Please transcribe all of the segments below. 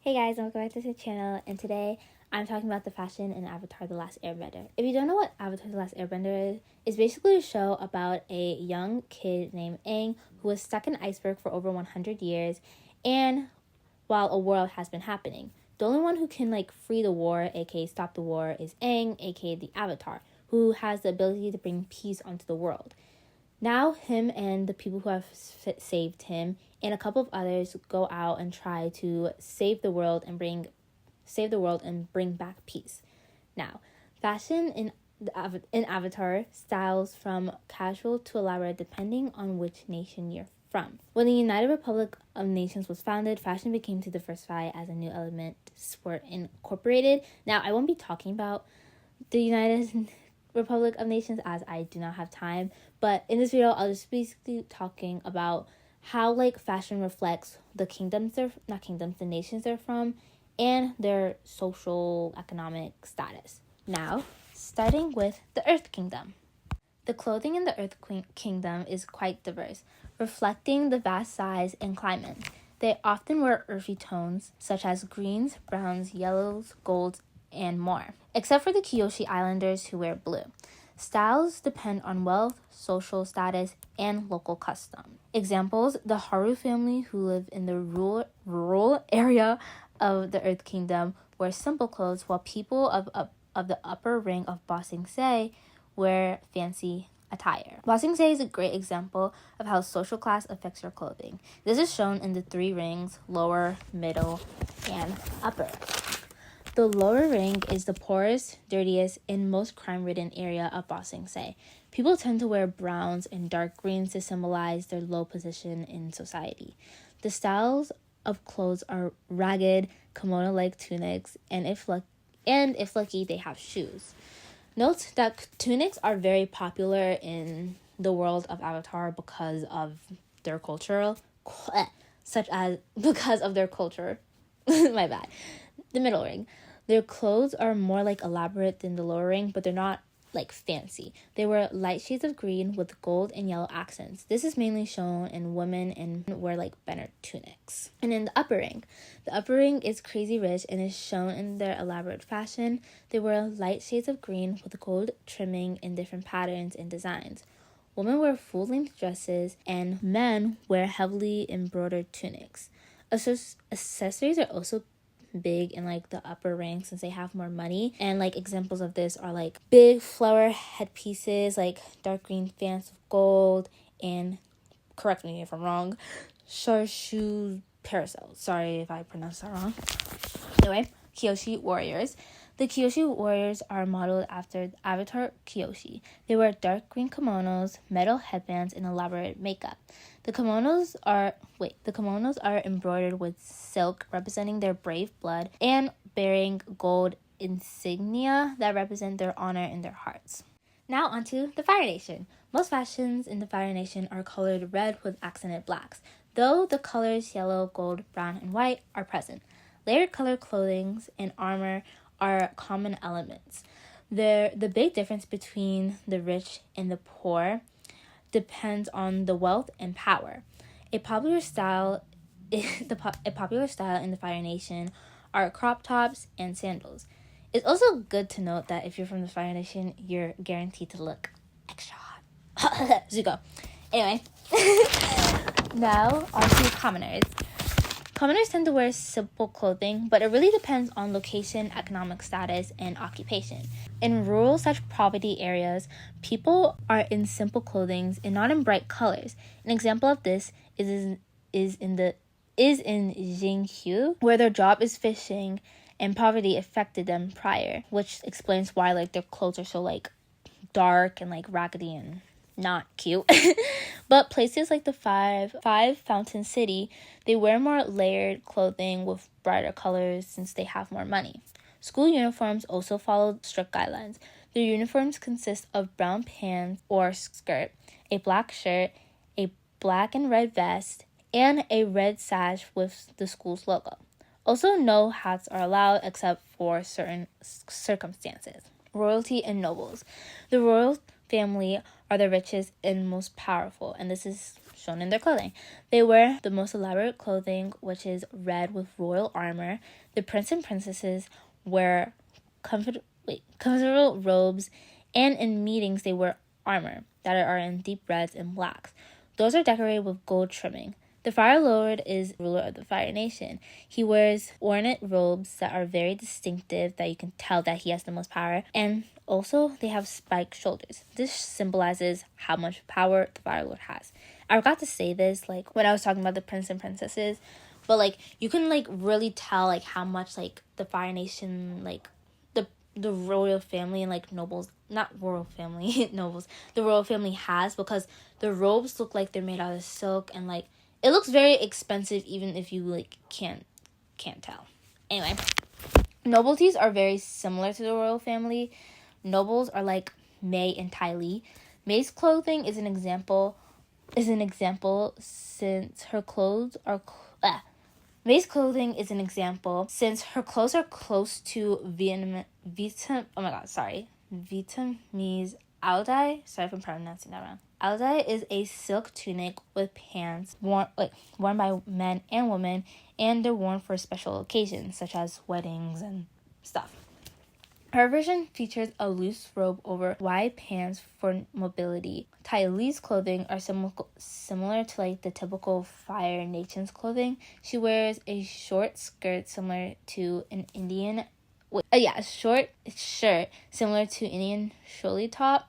Hey guys, welcome back to the channel, and today I'm talking about the fashion in Avatar The Last Airbender. If you don't know what Avatar The Last Airbender is, it's basically a show about a young kid named Aang who was stuck in an iceberg for over 100 years, and while a war has been happening. The only one who can free the war, aka stop the war, is Aang, aka the Avatar, who has the ability to bring peace onto the world. Now him and the people who have saved him and a couple of others go out and try to save the world and bring back peace. Now, fashion in Avatar styles from casual to elaborate depending on which nation you're from. When the United Republic of Nations was founded, fashion became to diversify as a new elements were incorporated. Now, I won't be talking about the United Republic of Nations as I do not have time, but in this video I'll just basically talking about how fashion reflects the nations they're from and their social economic status. Now, starting with the Earth Kingdom. The clothing in the Earth Kingdom is quite diverse, reflecting the vast size and climate. They often wear earthy tones such as greens, browns, yellows, golds, and more, except for the Kyoshi Islanders who wear blue. Styles depend on wealth, social status, and local custom. Examples, the Haru family who live in the rural area of the Earth Kingdom wear simple clothes, while people of the upper ring of Ba Sing Se wear fancy attire. Ba Sing Se is a great example of how social class affects your clothing. This is shown in the three rings, lower, middle, and upper. The lower ring is the poorest, dirtiest, and most crime-ridden area of Ba Sing Se. People tend to wear browns and dark greens to symbolize their low position in society. The styles of clothes are ragged, kimono-like tunics, and if lucky, they have shoes. Note that tunics are very popular in the world of Avatar because of their culture. My bad. The middle ring. Their clothes are more elaborate than the lower ring, but they're not fancy. They wear light shades of green with gold and yellow accents. This is mainly shown in women and wear banner tunics. And in the upper ring is crazy rich and is shown in their elaborate fashion. They wear light shades of green with gold trimming in different patterns and designs. Women wear full-length dresses and men wear heavily embroidered tunics. Accessories are also big in the upper rank since they have more money, and examples of this are big flower headpieces, dark green fans of gold, and correct me if I'm wrong, chartreuse parasols. Sorry if I pronounced that wrong. Anyway, Kyoshi warriors. The Kyoshi warriors are modeled after Avatar Kyoshi. They wear dark green kimonos, metal headbands, and elaborate makeup. The kimonos are embroidered with silk, representing their brave blood, and bearing gold insignia that represent their honor in their hearts. Now onto the Fire Nation. Most fashions in the Fire Nation are colored red with accented blacks, though the colors yellow, gold, brown, and white are present. Layered colored clothing and armor are common elements. The big difference between the rich and the poor depends on the wealth and power. A popular style in the Fire Nation are crop tops and sandals. It's also good to note that if you're from the Fire Nation, you're guaranteed to look extra hot. Zuko. Anyway, now on to commoners. Commoners tend to wear simple clothing, but it really depends on location, economic status, and occupation. In rural/poverty areas, people are in simple clothing and not in bright colors. An example of this is in Jinghu, where their job is fishing, and poverty affected them prior, which explains why their clothes are so dark and raggedy and not cute. But places like the five Fountain City, they wear more layered clothing with brighter colors since they have more money. School uniforms also follow strict guidelines. Their uniforms consist of brown pants or skirt, a black shirt, a black and red vest, and a red sash with the school's logo. Also, no hats are allowed except for certain circumstances. Royalty and nobles. The royal family are the richest and most powerful, and this is shown in their clothing. They wear the most elaborate clothing, which is red with royal armor. The prince and princesses wear comfortable robes, and in meetings they wear armor that are in deep reds and blacks. Those are decorated with gold trimming. The Fire Lord is ruler of the Fire Nation. He wears ornate robes that are very distinctive, that you can tell that he has the most power. And also, they have spiked shoulders. This symbolizes how much power the Fire Lord has. I forgot to say this, like, when I was talking about the prince and princesses. But, like, you can, like, really tell, like, how much, like, the Fire Nation, like, the royal family and, like, nobles, not royal family, nobles, the royal family has, because the robes look like they're made out of silk, and, like, it looks very expensive even if you, like, can't tell. Anyway, nobilities are very similar to the royal family. Nobles are like May and Ty Lee. May's clothing is an example since her clothes are May's clothing is an example since her clothes are close to Vietnamese Aldai. Sorry if I'm pronouncing that wrong. Aldai is a silk tunic with pants worn by men and women, and they're worn for special occasions such as weddings and stuff. Her version features a loose robe over wide pants for mobility. Ty Lee's clothing are similar to like the typical Fire Nation's clothing. She wears a short skirt similar to an Indian, a short shirt similar to Indian sholi top,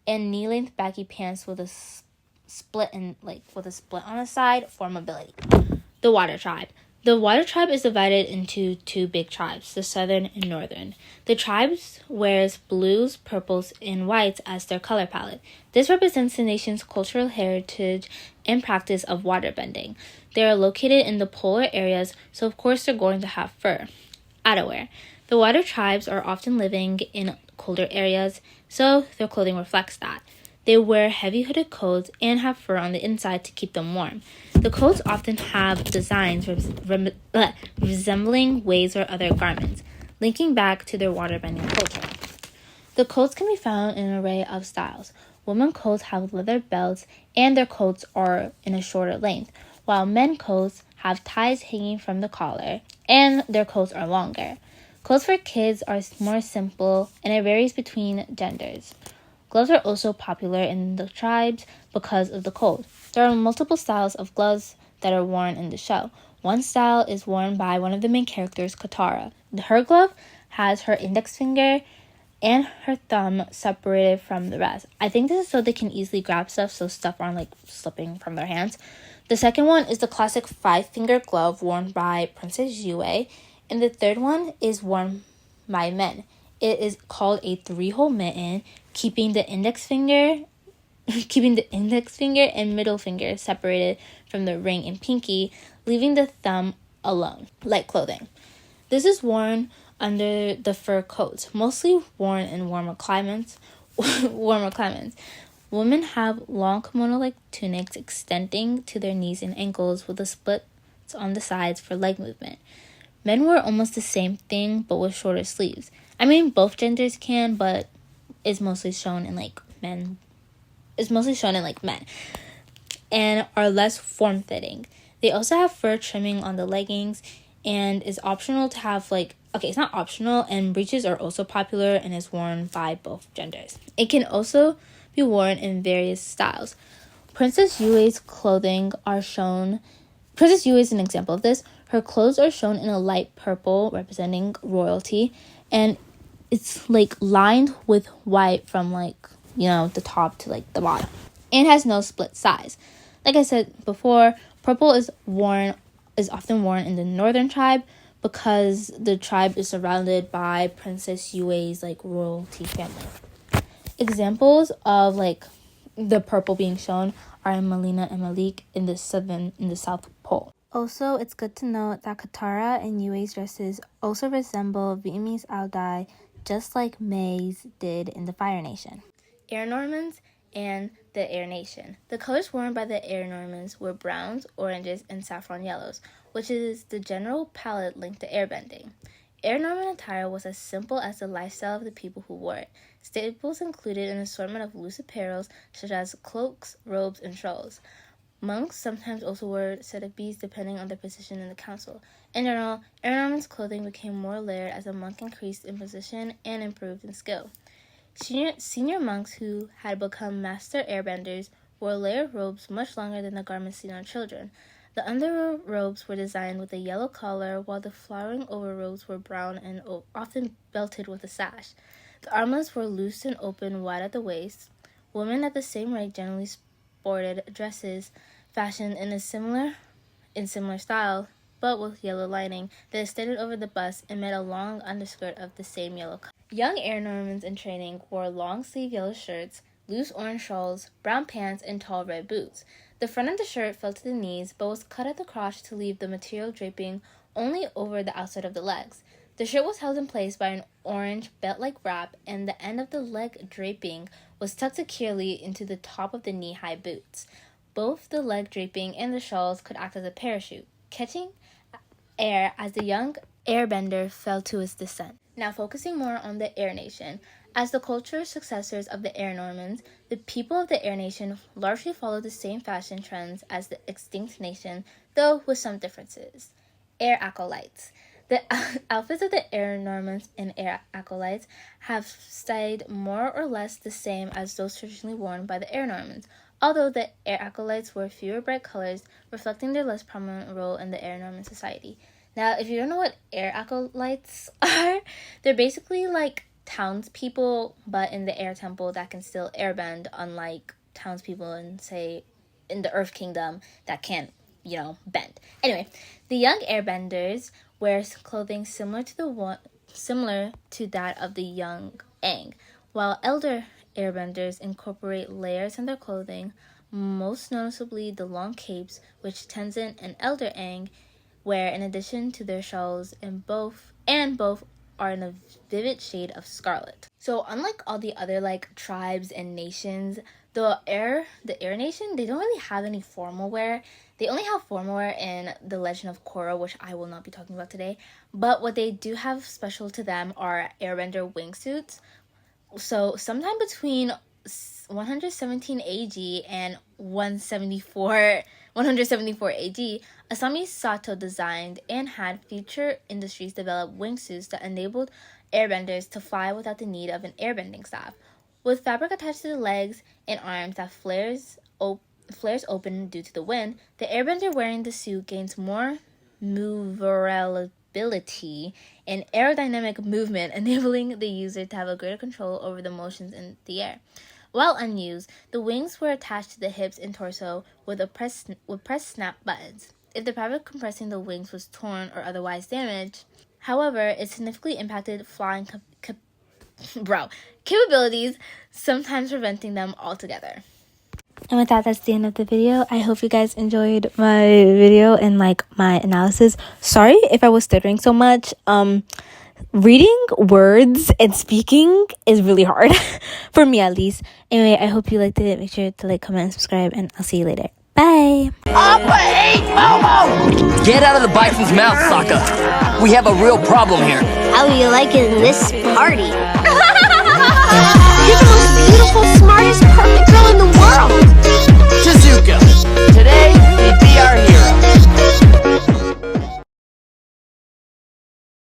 and knee-length baggy pants with a split on the side for mobility. The Water Tribe. The Water Tribe is divided into two big tribes, the Southern and Northern. The tribes wears blues, purples, and whites as their color palette. This represents the nation's cultural heritage and practice of waterbending. They are located in the polar areas, so of course they're going to have fur. Outerwear. The Water Tribes are often living in colder areas, so their clothing reflects that. They wear heavy hooded coats and have fur on the inside to keep them warm. The coats often have designs resembling waves or other garments, linking back to their waterbending culture. The coats can be found in an array of styles. Women coats have leather belts and their coats are in a shorter length, while men coats have ties hanging from the collar and their coats are longer. Clothes for kids are more simple and it varies between genders. Gloves are also popular in the tribes because of the cold. There are multiple styles of gloves that are worn in the show. One style is worn by one of the main characters, Katara. Her glove has her index finger and her thumb separated from the rest. I think this is so they can easily grab stuff so stuff aren't like slipping from their hands. The second one is the classic 5-finger glove worn by Princess Yue, and the third one is worn by men. It is called a 3-hole mitten, keeping the index finger and middle finger separated from the ring and pinky, leaving the thumb alone, like clothing. This is worn under the fur coats, mostly worn in warmer climates. Women have long kimono-like tunics extending to their knees and ankles with the splits on the sides for leg movement. Men wear almost the same thing, but with shorter sleeves. I mean, both genders can, but it's mostly shown in men. And are less form-fitting. They also have fur trimming on the leggings, and is optional to have it's not optional, and breeches are also popular and is worn by both genders. It can also be worn in various styles. Princess Yue's clothing are shown. Princess Yue is an example of this. Her clothes are shown in a light purple representing royalty, and it's lined with white from the top to the bottom, and has no split size. Like I said before, purple is often worn in the Northern tribe because the tribe is surrounded by Princess Yue's royalty family. Examples of the purple being shown are Melina and Malik in the South Pole. Also, it's good to note that Katara and Yue's dresses also resemble Vietnamese Aldai, just like May's did in the Fire Nation. Air Normans and the Air Nation. The colors worn by the Air Normans were browns, oranges, and saffron yellows, which is the general palette linked to airbending. Air Norman attire was as simple as the lifestyle of the people who wore it. Staples included an assortment of loose apparels such as cloaks, robes, and shawls. Monks sometimes also wore a set of beads depending on their position in the council. In general, Air Norman's clothing became more layered as a monk increased in position and improved in skill. Senior monks who had become master airbenders wore layered robes much longer than the garments seen on children. The underrobes were designed with a yellow collar, while the flowering overrobes were brown and often belted with a sash. The armlets were loose and open wide at the waist. Women at the same rank generally sported dresses fashioned in similar style, but with yellow lining that extended over the bust and met a long underskirt of the same yellow color. Young Air Normans in training wore long-sleeve yellow shirts, loose orange shawls, brown pants, and tall red boots. The front of the shirt fell to the knees, but was cut at the crotch to leave the material draping only over the outside of the legs. The shirt was held in place by an orange belt-like wrap, and the end of the leg draping was tucked securely into the top of the knee-high boots. Both the leg draping and the shawls could act as a parachute, catching air as the young airbender fell to his descent. Now focusing more on the Air Nation. As the cultural successors of the Air Normans, the people of the Air Nation largely followed the same fashion trends as the extinct nation, though with some differences. Air Acolytes. The outfits of the Air Normans and Air Acolytes have stayed more or less the same as those traditionally worn by the Air Normans, although the Air Acolytes wear fewer bright colors, reflecting their less prominent role in the Air Norman society. Now, if you don't know what Air Acolytes are, they're basically like townspeople, but in the Air Temple that can still airbend, unlike townspeople in, say, in the Earth Kingdom that can't, bend. Anyway, the young airbenders wear clothing similar to that of the young Aang, while elder airbenders incorporate layers in their clothing, most noticeably the long capes, which Tenzin and elder Aang wear in addition to their shawls, and both are in a vivid shade of scarlet. So unlike all the other tribes and nations, the Air Nation, they don't really have any formal wear. They only have formal wear in The Legend of Korra, which I will not be talking about today. But what they do have special to them are airbender wingsuits. So sometime between 117 AG and 174 AG, Asami Sato designed and had Future Industries develop wingsuits that enabled airbenders to fly without the need of an airbending staff. With fabric attached to the legs and arms that flares open due to the wind, the airbender wearing the suit gains more maneuverability and aerodynamic movement, enabling the user to have a greater control over the motions in the air. While unused, the wings were attached to the hips and torso with press snap buttons. If the fabric compressing the wings was torn or otherwise damaged, however, it significantly impacted flying capabilities, sometimes preventing them altogether. And with that, that's the end of the video. I hope you guys enjoyed my video and my analysis. Sorry if I was stuttering so much. Reading words and speaking is really hard for me, at least. Anyway, I hope you liked it. Make sure to comment and subscribe, and I'll see you later. Bye. Appa ate Momo! Get out of the bison's mouth, Sokka. We have a real problem here. How are you liking this party?